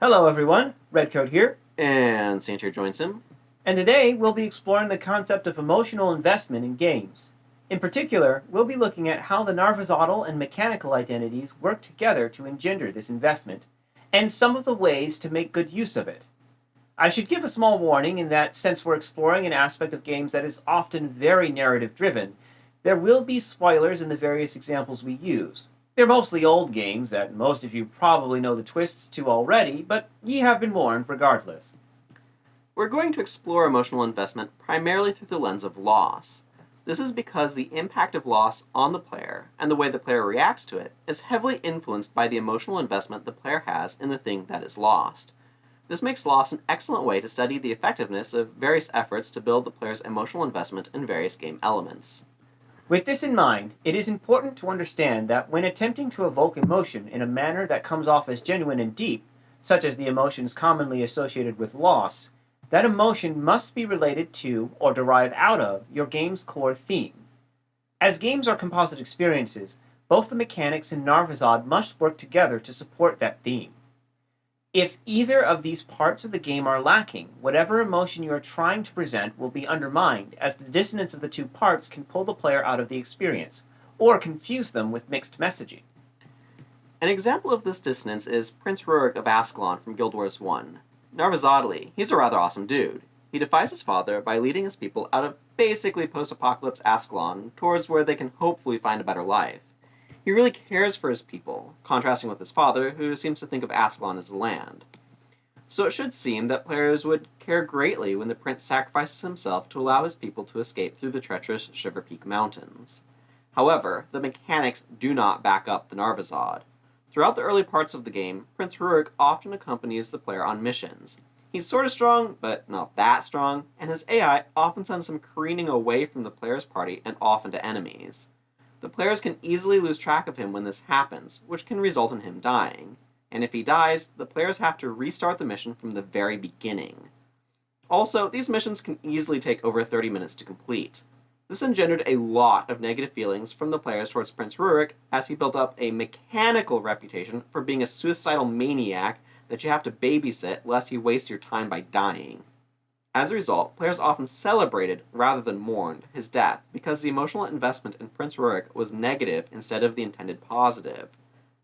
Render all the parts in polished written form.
Hello everyone, Redcoat here, And Sancher joins him. and today we'll be exploring the concept of emotional investment in games. In particular, we'll be looking at how the Narvisaud and mechanical identities work together to engender this investment, and some of the ways to make good use of it. I should give a small warning in that since we're exploring an aspect of games that is often very narrative driven, there will be spoilers in the various examples we use. They're mostly old games that most of you probably know the twists to already, but ye have been warned regardless. We're going to explore emotional investment primarily through the lens of loss. This is because the impact of loss on the player, and the way the player reacts to it, is heavily influenced by the emotional investment the player has in the thing that is lost. This makes loss an excellent way to study the effectiveness of various efforts to build the player's emotional investment in various game elements. With this in mind, it is important to understand that when attempting to evoke emotion in a manner that comes off as genuine and deep, such as the emotions commonly associated with loss, that emotion must be related to or derive out of your game's core theme. As games are composite experiences, both the mechanics and Narvisaud must work together to support that theme. If either of these parts of the game are lacking, whatever emotion you are trying to present will be undermined, as the dissonance of the two parts can pull the player out of the experience, or confuse them with mixed messaging. An example of this dissonance is Prince Rurik of Ascalon from Guild Wars 1. Narvisaud, he's a rather awesome dude. He defies his father by leading his people out of basically post-apocalypse Ascalon towards where they can hopefully find a better life. He really cares for his people, contrasting with his father, who seems to think of Ascalon as the land. So it should seem that players would care greatly when the prince sacrifices himself to allow his people to escape through the treacherous Shiver Peak Mountains. However, the mechanics do not back up the Narvisaud. Throughout the early parts of the game, Prince Rurik often accompanies the player on missions. He's sorta strong, but not that strong, and his AI often sends him careening away from the player's party and off into enemies. The players can easily lose track of him when this happens, which can result in him dying. And if he dies, the players have to restart the mission from the very beginning. Also, these missions can easily take over 30 minutes to complete. This engendered a lot of negative feelings from the players towards Prince Rurik, as he built up a mechanical reputation for being a suicidal maniac that you have to babysit lest he wastes your time by dying. As a result, players often celebrated, rather than mourned, his death because the emotional investment in Prince Rurik was negative instead of the intended positive.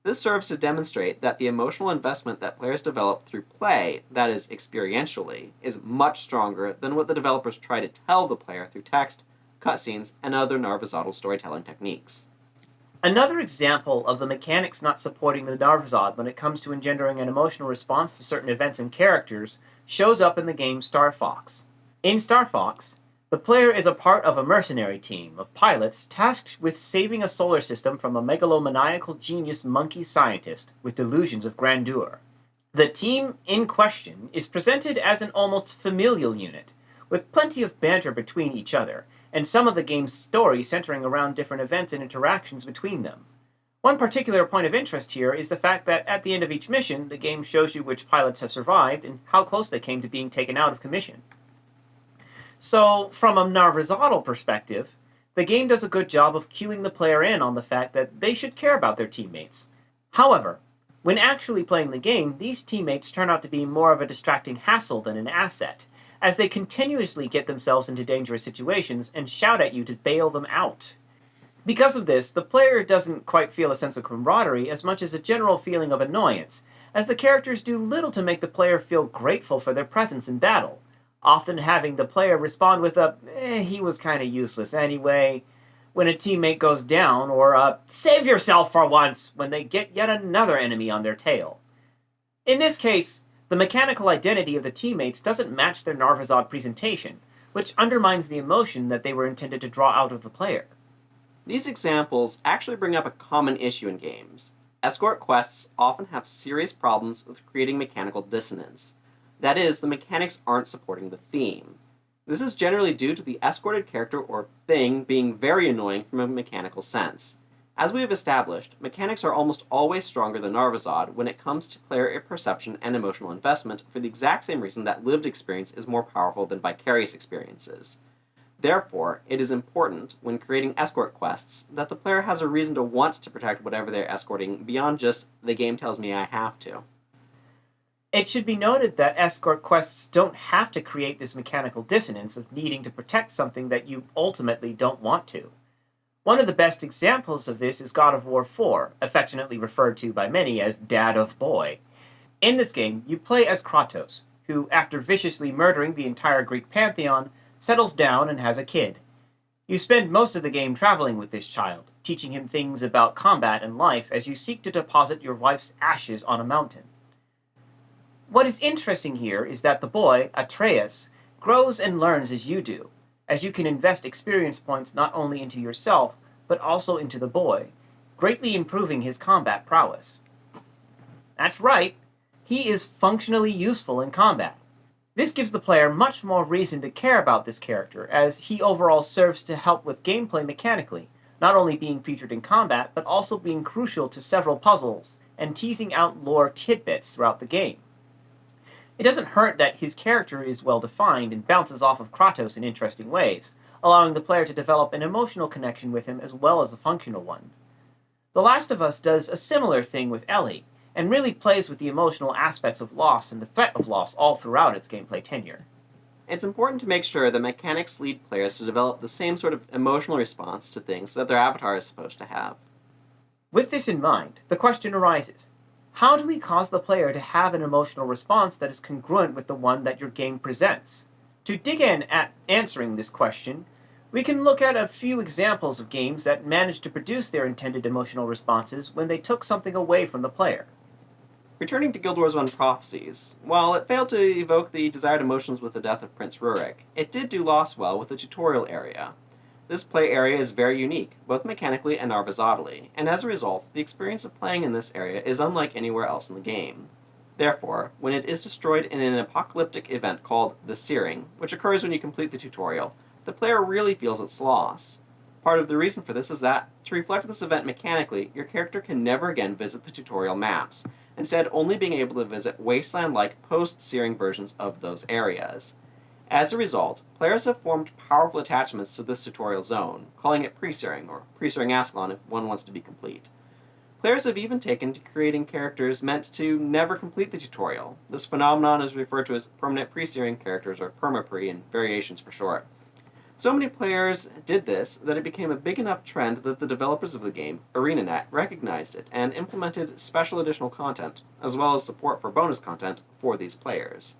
This serves to demonstrate that the emotional investment that players develop through play, that is, experientially, is much stronger than what the developers try to tell the player through text, cutscenes, and other Narvisaudal storytelling techniques. Another example of the mechanics not supporting the Narvisaud when it comes to engendering an emotional response to certain events and characters shows up in the game Star Fox. In Star Fox, the player is a part of a mercenary team of pilots tasked with saving a solar system from a megalomaniacal genius monkey scientist with delusions of grandeur. The team in question is presented as an almost familial unit, with plenty of banter between each other, and some of the game's story centering around different events and interactions between them. One particular point of interest here is the fact that at the end of each mission, the game shows you which pilots have survived and how close they came to being taken out of commission. So, from a Narvisaudal perspective, the game does a good job of cueing the player in on the fact that they should care about their teammates. However, when actually playing the game, these teammates turn out to be more of a distracting hassle than an asset, as they continuously get themselves into dangerous situations and shout at you to bail them out. Because of this, the player doesn't quite feel a sense of camaraderie as much as a general feeling of annoyance, as the characters do little to make the player feel grateful for their presence in battle, often having the player respond with a, he was kinda useless anyway, when a teammate goes down, or a, save yourself for once, when they get yet another enemy on their tail. In this case, the mechanical identity of the teammates doesn't match their Narvisaud presentation, which undermines the emotion that they were intended to draw out of the player. These examples actually bring up a common issue in games. Escort quests often have serious problems with creating mechanical dissonance. That is, the mechanics aren't supporting the theme. This is generally due to the escorted character or thing being very annoying from a mechanical sense. As we have established, mechanics are almost always stronger than Narvisaud when it comes to player perception and emotional investment for the exact same reason that lived experience is more powerful than vicarious experiences. Therefore, it is important, when creating escort quests, that the player has a reason to want to protect whatever they're escorting beyond just, the game tells me I have to. It should be noted that escort quests don't have to create this mechanical dissonance of needing to protect something that you ultimately don't want to. One of the best examples of this is God of War 4, affectionately referred to by many as Dad of Boy. In this game, you play as Kratos, who, after viciously murdering the entire Greek pantheon, settles down and has a kid. You spend most of the game traveling with this child, teaching him things about combat and life as you seek to deposit your wife's ashes on a mountain. What is interesting here is that the boy, Atreus, grows and learns as you do, as you can invest experience points not only into yourself, but also into the boy, greatly improving his combat prowess. That's right, he is functionally useful in combat. This gives the player much more reason to care about this character, as he overall serves to help with gameplay mechanically, not only being featured in combat, but also being crucial to several puzzles and teasing out lore tidbits throughout the game. It doesn't hurt that his character is well defined and bounces off of Kratos in interesting ways, allowing the player to develop an emotional connection with him as well as a functional one. The Last of Us does a similar thing with Ellie, and really plays with the emotional aspects of loss and the threat of loss all throughout its gameplay tenure. It's important to make sure that mechanics lead players to develop the same sort of emotional response to things that their avatar is supposed to have. With this in mind, the question arises, how do we cause the player to have an emotional response that is congruent with the one that your game presents? To dig in at answering this question, we can look at a few examples of games that managed to produce their intended emotional responses when they took something away from the player. Returning to Guild Wars 1 Prophecies, while it failed to evoke the desired emotions with the death of Prince Rurik, it did do loss well with the tutorial area. This play area is very unique, both mechanically and narvisodally, and as a result, the experience of playing in this area is unlike anywhere else in the game. Therefore, when it is destroyed in an apocalyptic event called the Searing, which occurs when you complete the tutorial, the player really feels its loss. Part of the reason for this is that, to reflect this event mechanically, your character can never again visit the tutorial maps, instead only being able to visit wasteland-like post-Searing versions of those areas. As a result, players have formed powerful attachments to this tutorial zone, calling it Pre-Searing, or Pre-Searing Ascalon if one wants to be complete. Players have even taken to creating characters meant to never complete the tutorial. This phenomenon is referred to as permanent Pre-Searing characters, or perma-pre in variations for short. So many players did this that it became a big enough trend that the developers of the game, ArenaNet, recognized it and implemented special additional content, as well as support for bonus content for these players.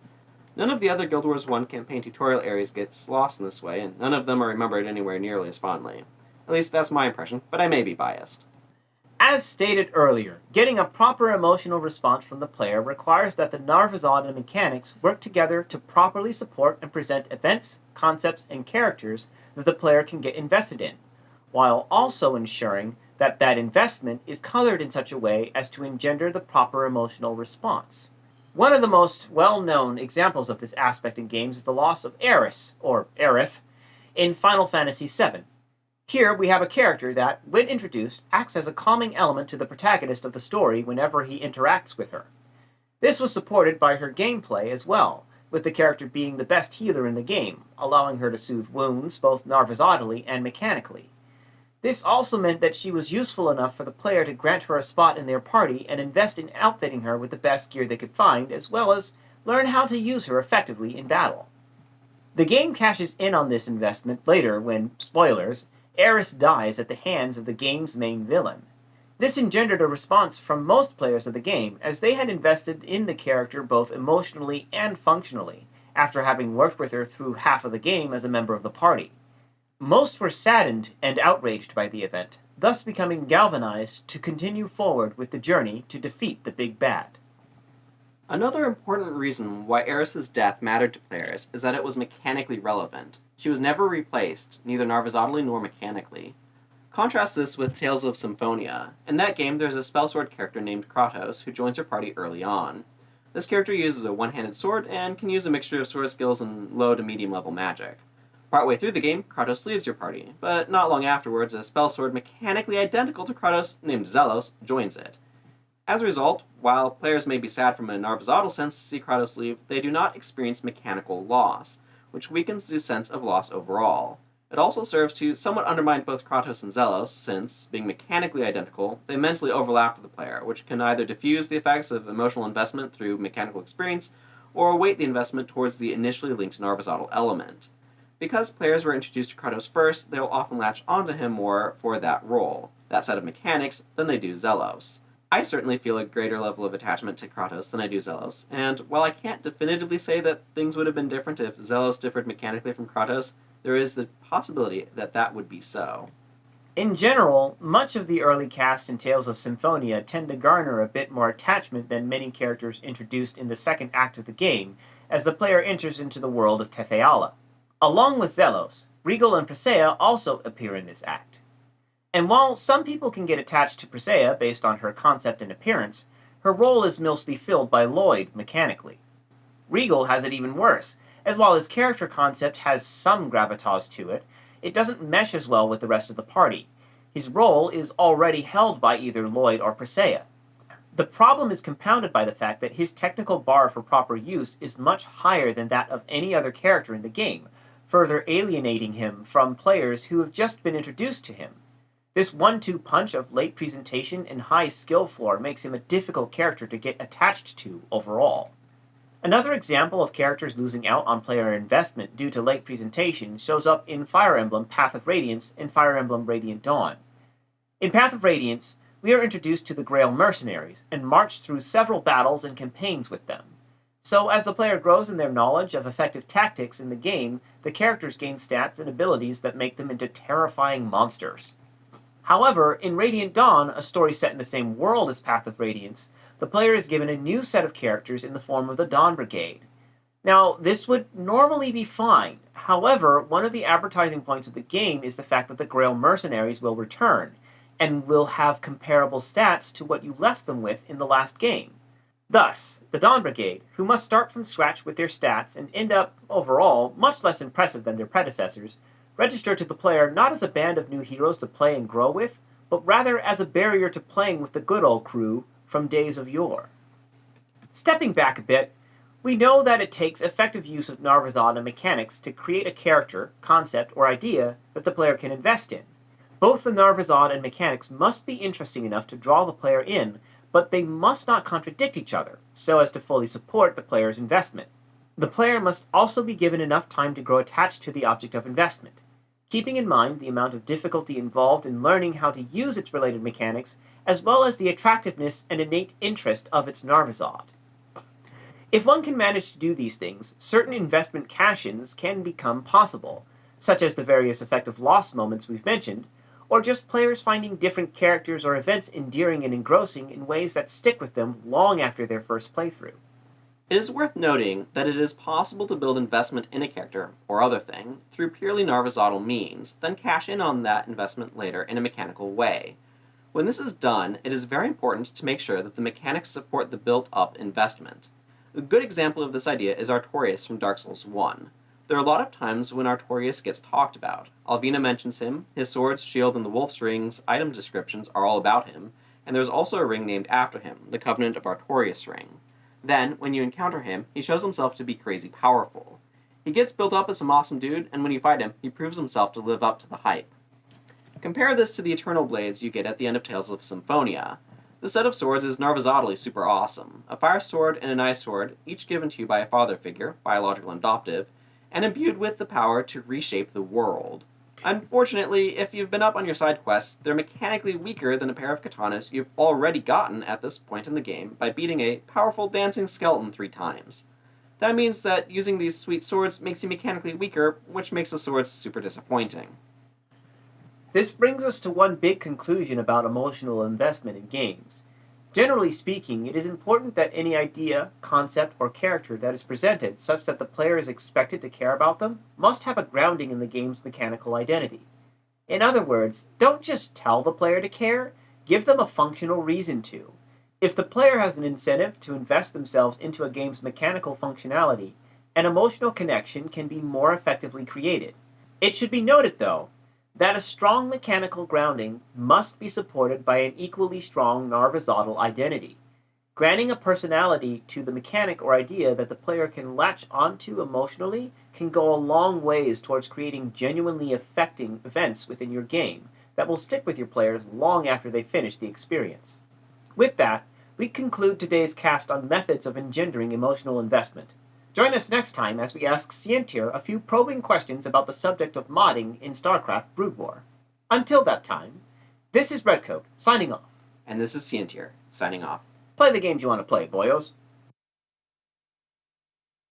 None of the other Guild Wars 1 campaign tutorial areas gets lost in this way, and none of them are remembered anywhere nearly as fondly. At least that's my impression, but I may be biased. As stated earlier, getting a proper emotional response from the player requires that the Narvisaud and mechanics work together to properly support and present events, concepts, and characters that the player can get invested in, while also ensuring that that investment is colored in such a way as to engender the proper emotional response. One of the most well-known examples of this aspect in games is the loss of Eris, or Aerith, in Final Fantasy VII. Here we have a character that, when introduced, acts as a calming element to the protagonist of the story whenever he interacts with her. This was supported by her gameplay as well, with the character being the best healer in the game, allowing her to soothe wounds both narvisodally and mechanically. This also meant that she was useful enough for the player to grant her a spot in their party and invest in outfitting her with the best gear they could find, as well as learn how to use her effectively in battle. The game cashes in on this investment later when, spoilers, Eris dies at the hands of the game's main villain. This engendered a response from most players of the game, as they had invested in the character both emotionally and functionally, after having worked with her through half of the game as a member of the party. Most were saddened and outraged by the event, thus becoming galvanized to continue forward with the journey to defeat the big bad. Another important reason why Eris's death mattered to players is that it was mechanically relevant. She was never replaced, neither narvisodally nor mechanically. Contrast this with Tales of Symphonia. In that game, there's a spell sword character named Kratos who joins her party early on. This character uses a one-handed sword and can use a mixture of sword skills and low to medium level magic. Partway through the game, Kratos leaves your party, but not long afterwards, a spell sword mechanically identical to Kratos named Zelos joins it. As a result, while players may be sad from a narvisodal sense to see Kratos leave, they do not experience mechanical loss, which weakens the sense of loss overall. It also serves to somewhat undermine both Kratos and Zelos, since, being mechanically identical, they mentally overlap with the player, which can either diffuse the effects of emotional investment through mechanical experience, or weight the investment towards the initially linked Narvisaud element. Because players were introduced to Kratos first, they will often latch onto him more for that role, that set of mechanics, than they do Zelos. I certainly feel a greater level of attachment to Kratos than I do Zelos, and while I can't definitively say that things would have been different if Zelos differed mechanically from Kratos, there is the possibility that that would be so. In general, much of the early cast in Tales of Symphonia tend to garner a bit more attachment than many characters introduced in the second act of the game, as the player enters into the world of Tetheala. Along with Zelos, Regal and Presea also appear in this act. And while some people can get attached to Presea based on her concept and appearance, her role is mostly filled by Lloyd mechanically. Regal has it even worse, as while his character concept has some gravitas to it, it doesn't mesh as well with the rest of the party. His role is already held by either Lloyd or Presea. The problem is compounded by the fact that his technical bar for proper use is much higher than that of any other character in the game, further alienating him from players who have just been introduced to him. This 1-2 punch of late presentation and high skill floor makes him a difficult character to get attached to overall. Another example of characters losing out on player investment due to late presentation shows up in Fire Emblem Path of Radiance and Fire Emblem Radiant Dawn. In Path of Radiance, we are introduced to the Grail Mercenaries and march through several battles and campaigns with them. So as the player grows in their knowledge of effective tactics in the game, the characters gain stats and abilities that make them into terrifying monsters. However, in Radiant Dawn, a story set in the same world as Path of Radiance, the player is given a new set of characters in the form of the Dawn Brigade. Now, this would normally be fine. However, one of the advertising points of the game is the fact that the Grail Mercenaries will return, and will have comparable stats to what you left them with in the last game. Thus, the Dawn Brigade, who must start from scratch with their stats and end up, overall, much less impressive than their predecessors, register to the player not as a band of new heroes to play and grow with, but rather as a barrier to playing with the good old crew from days of yore. Stepping back a bit, we know that it takes effective use of Narvisaud and mechanics to create a character, concept, or idea that the player can invest in. Both the Narvisaud and mechanics must be interesting enough to draw the player in, but they must not contradict each other, so as to fully support the player's investment. The player must also be given enough time to grow attached to the object of investment, keeping in mind the amount of difficulty involved in learning how to use its related mechanics, as well as the attractiveness and innate interest of its Narvisaud. If one can manage to do these things, certain investment cash-ins can become possible, such as the various effective loss moments we've mentioned, or just players finding different characters or events endearing and engrossing in ways that stick with them long after their first playthrough. It is worth noting that it is possible to build investment in a character, or other thing, through purely Narvisaudal means, then cash in on that investment later in a mechanical way. When this is done, it is very important to make sure that the mechanics support the built-up investment. A good example of this idea is Artorias from Dark Souls 1. There are a lot of times when Artorias gets talked about. Alvina mentions him, his sword, shield, and the wolf's rings item descriptions are all about him, and there's also a ring named after him, the Covenant of Artorias ring. Then, when you encounter him, he shows himself to be crazy powerful. He gets built up as some awesome dude, and when you fight him, he proves himself to live up to the hype. Compare this to the Eternal Blades you get at the end of Tales of Symphonia. The set of swords is Narvisaudally super awesome. A fire sword and an ice sword, each given to you by a father figure, biological and adoptive, and imbued with the power to reshape the world. Unfortunately, if you've been up on your side quests, they're mechanically weaker than a pair of katanas you've already gotten at this point in the game by beating a powerful dancing skeleton 3 times. That means that using these sweet swords makes you mechanically weaker, which makes the swords super disappointing. This brings us to one big conclusion about emotional investment in games. Generally speaking, it is important that any idea, concept, or character that is presented such that the player is expected to care about them must have a grounding in the game's mechanical identity. In other words, don't just tell the player to care, give them a functional reason to. If the player has an incentive to invest themselves into a game's mechanical functionality, an emotional connection can be more effectively created. It should be noted, though, that a strong mechanical grounding must be supported by an equally strong Narvisaudal identity. Granting a personality to the mechanic or idea that the player can latch onto emotionally can go a long ways towards creating genuinely affecting events within your game that will stick with your players long after they finish the experience. With that, we conclude today's cast on methods of engendering emotional investment. Join us next time as we ask Scientir a few probing questions about the subject of modding in StarCraft Brood War. Until that time, this is Redcoat, signing off. And this is Scientir, signing off. Play the games you want to play, boyos.